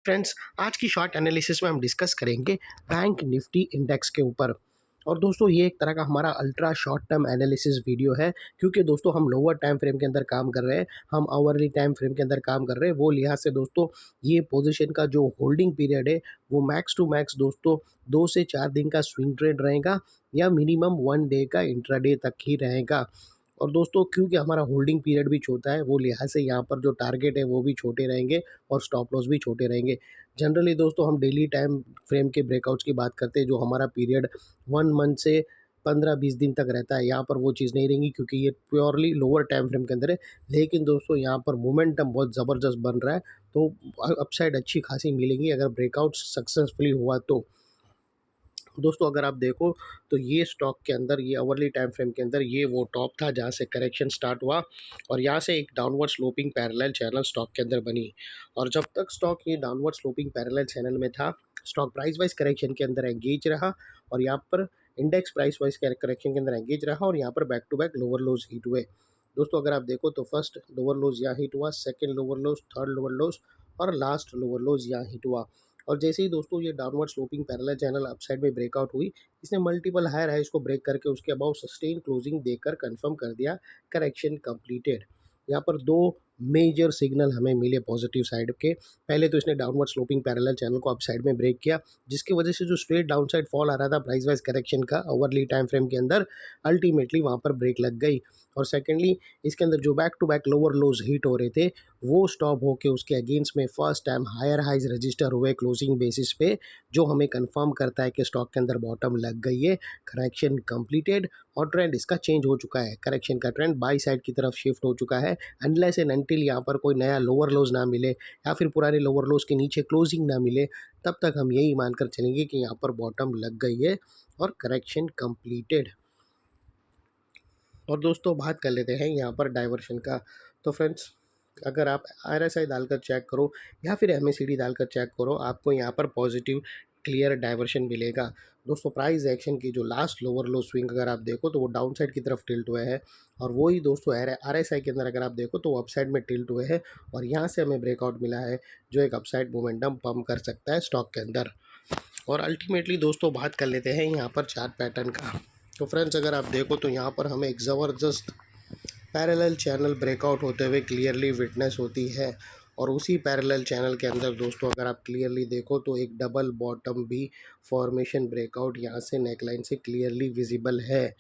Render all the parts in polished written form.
Friends, आज की short analysis में हम डिस्कस करेंगे बैंक निफ्टी इंडेक्स के ऊपर। और दोस्तों, ये एक तरह का हमारा ultra short term analysis video है, क्योंकि दोस्तों हम लोअर टाइम फ्रेम के अंदर काम कर रहे हैं, हम आवरली टाइम फ्रेम के अंदर काम कर रहे हैं। वो लिहाज से दोस्तों ये पोजीशन का जो होल्डिंग पीरियड है वो मैक्स टू मैक्स दोस्तों 2 से 4 दिन का स्विंग ट्रेड रहेगा या मिनिमम 1 डे का इंट्राडे तक ही रहेगा। और दोस्तों, क्योंकि हमारा होल्डिंग पीरियड भी छोटा है, वो लिहाज से यहाँ पर जो टारगेट है वो भी छोटे रहेंगे और स्टॉप लॉस भी छोटे रहेंगे। जनरली दोस्तों हम डेली टाइम फ्रेम के ब्रेकआउट्स की बात करते हैं, जो हमारा पीरियड 1 मंथ से 15-20 दिन तक रहता है। यहाँ पर वो चीज़ नहीं रहेंगी, क्योंकि ये प्योरली लोअर टाइम फ्रेम के अंदर है। लेकिन दोस्तों यहाँ पर मोमेंटम बहुत ज़बरदस्त बन रहा है, तो अपसाइड अच्छी खासी मिलेंगी अगर ब्रेकआउट सक्सेसफुली हुआ तो। दोस्तों अगर आप देखो तो ये स्टॉक के अंदर, ये आवरली टाइम फ्रेम के अंदर, ये वो टॉप था जहाँ से करेक्शन स्टार्ट हुआ और यहाँ से एक downward sloping parallel channel stock के अंदर बनी। और जब तक स्टॉक ये डाउनवर्ड स्लोपिंग पैरेलल चैनल में था, स्टॉक प्राइस वाइज करेक्शन के अंदर एंगेज रहा और यहाँ पर इंडेक्स प्राइस वाइज करेक्शन के अंदर एंगेज रहा और यहाँ पर back to back lower lows hit हुए। दोस्तों अगर आप देखो तो फर्स्ट लोअर लोज यहाँ हिट हुआ, सेकेंड लोअर लोज, थर्ड लोअर लोज और लास्ट लोअर लोज यहाँ हिट हुआ। और जैसे ही दोस्तों ये downward sloping parallel channel upside में ब्रेकआउट हुई, इसने मल्टीपल हायर हाइज को ब्रेक करके उसके अबाउ सस्टेन क्लोजिंग देकर कंफर्म कर दिया करेक्शन कंप्लीटेड। यहाँ पर दो मेजर सिग्नल हमें मिले पॉजिटिव साइड के। पहले तो इसने डाउनवर्ड स्लोपिंग पैरेलल चैनल को अपसाइड में ब्रेक किया, जिसकी वजह से जो स्ट्रेट डाउनसाइड फॉल आ रहा था प्राइस वाइज करेक्शन का ओवरली टाइम फ्रेम के अंदर, अल्टीमेटली वहाँ पर ब्रेक लग गई। और सेकेंडली, इसके अंदर जो back to back lower lows hit हो रहे थे वो स्टॉप होके उसके अगेंस्ट में first time higher highs register हुए क्लोजिंग बेसिस पे, जो हमें कंफर्म करता है कि स्टॉक के अंदर बॉटम लग गई है, करेक्शन कंप्लीटेड और ट्रेंड इसका चेंज हो चुका है। करेक्शन का ट्रेंड बाई साइड की तरफ शिफ्ट हो चुका है। अनलेस एंड अनटिल यहाँ पर कोई नया लोअर लोज ना मिले या फिर पुराने लोअर लोज के नीचे क्लोजिंग ना मिले, तब तक हम यही मानकर चलेंगे कि यहाँ पर बॉटम लग गई है और करेक्शन कंप्लीटेड। और दोस्तों बात कर लेते हैं यहाँ पर डाइवर्शन का। तो फ्रेंड्स, अगर आप RSI डालकर चेक करो या फिर MACD डालकर चेक करो, आपको यहाँ पर पॉजिटिव क्लियर डाइवर्शन मिलेगा। दोस्तों प्राइस एक्शन की जो लास्ट लोअर लो स्विंग अगर आप देखो तो वो डाउन साइड की तरफ टिल्ट हुए हैं, और वही दोस्तों RSI के अंदर अगर आप देखो तो वो अपसाइड में टिल्ट हुए हैं और यहाँ से हमें ब्रेकआउट मिला है, जो एक अपसाइड मोमेंटम पम्प कर सकता है स्टॉक के अंदर। और अल्टीमेटली दोस्तों बात कर लेते हैं यहाँ पर चार्ट पैटर्न का। तो फ्रेंड्स अगर आप देखो तो यहाँ पर हमें एक ज़बरदस्त पैरेलल चैनल ब्रेकआउट होते हुए क्लियरली विटनेस होती है। और उसी पैरेलल चैनल के अंदर दोस्तों अगर आप क्लियरली देखो तो एक डबल बॉटम भी फॉर्मेशन ब्रेकआउट यहाँ से नेकलाइन से क्लियरली विजिबल है।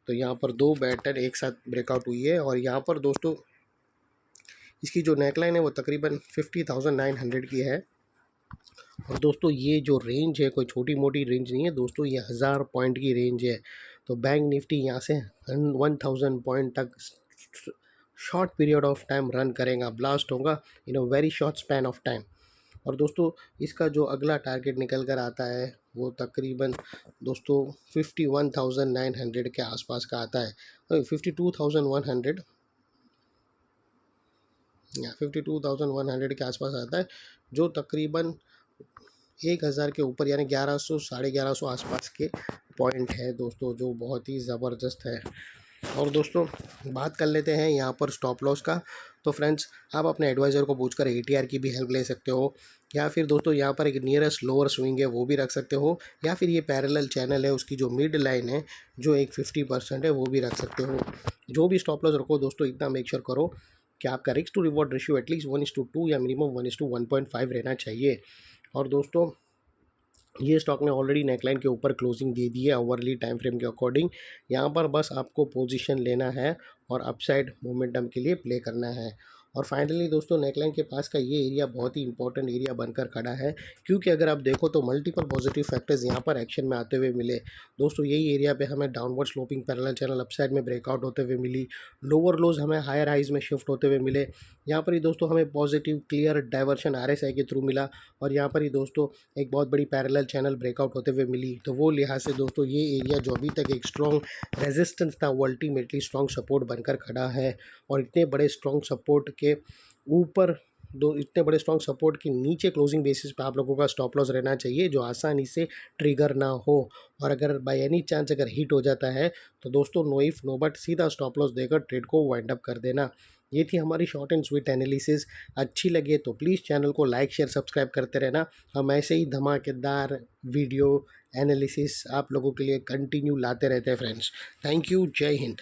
तो यहाँ पर दो पैटर्न एक साथ ब्रेकआउट हुई है और यहाँ पर दोस्तों इसकी जो नेकलाइन है वो तकरीबन 50,900 की है। और दोस्तों ये जो रेंज है कोई छोटी मोटी रेंज नहीं है दोस्तों, ये 1000 पॉइंट की रेंज है। तो बैंक निफ्टी यहाँ से 1000 पॉइंट तक short period of time run करेगा, ब्लास्ट होगा in a very short span of time. और दोस्तों इसका जो अगला टारगेट निकल कर आता है वो तकरीबन दोस्तों 51,900 के आसपास का आता है, 52,100 या 52,100 के आसपास आता है, जो तकरीबन 1000 के ऊपर यानी 1100 1150 आसपास के पॉइंट है दोस्तों, जो बहुत ही ज़बरदस्त है। और दोस्तों बात कर लेते हैं यहाँ पर स्टॉप लॉस का। तो फ्रेंड्स आप अपने एडवाइज़र को पूछकर ATR की भी हेल्प ले सकते हो, या फिर दोस्तों यहाँ पर एक नियरेस्ट लोअर स्विंग है वो भी रख सकते हो, या फिर ये पैरेलल चैनल है उसकी जो मिड लाइन है जो एक 50% है वो भी रख सकते हो। जो भी स्टॉप लॉस रखो दोस्तों, इतना मेक श्योर करो कि आपका risk to reward ratio at least 1:2 या मिनिमम 1:1.5 रहना चाहिए। और दोस्तों ये स्टॉक ने ऑलरेडी नेकलाइन के ऊपर क्लोजिंग दे दी है ओवरली टाइम फ्रेम के अकॉर्डिंग। यहाँ पर बस आपको पोजीशन लेना है और अपसाइड मोमेंटम के लिए प्ले करना है। और फाइनली दोस्तों नेकलाइन के पास का ये एरिया बहुत ही इंपॉर्टेंट एरिया बनकर खड़ा है, क्योंकि अगर आप देखो तो मल्टीपल पॉजिटिव फैक्टर्स यहाँ पर एक्शन में आते हुए मिले। दोस्तों यही एरिया पे हमें downward sloping parallel channel upside में ब्रेकआउट होते हुए मिली, लोअर लोज हमें हायर हाइज में शिफ्ट होते हुए मिले। यहाँ पर ही दोस्तों हमें पॉजिटिव क्लियर डाइवर्शन RSI के थ्रू मिला, और यहाँ पर ही दोस्तों एक बहुत बड़ी पैरेलल चैनल ब्रेकआउट होते हुए मिली। तो वो लिहाज से दोस्तों ये एरिया जो अभी तक एक स्ट्रॉन्ग रेजिस्टेंस था वो अल्टीमेटली स्ट्रॉन्ग सपोर्ट बनकर खड़ा है। और इतने बड़े स्ट्रॉन्ग सपोर्ट के ऊपर इतने बड़े स्ट्रॉन्ग सपोर्ट के नीचे क्लोजिंग बेसिस पे आप लोगों का स्टॉप लॉस रहना चाहिए, जो आसानी से ट्रिगर ना हो। और अगर बाय एनी चांस अगर हिट हो जाता है तो दोस्तों नो इफ नो बट सीधा स्टॉप लॉस देकर ट्रेड को वाइंड अप कर देना। ये थी हमारी शॉर्ट एंड स्वीट एनालिसिस। अच्छी लगे तो प्लीज़ चैनल को लाइक शेयर सब्सक्राइब करते रहना। हम ऐसे ही धमाकेदार वीडियो एनालिसिस आप लोगों के लिए कंटिन्यू लाते रहते हैं फ्रेंड्स। Thank you. जय हिंद।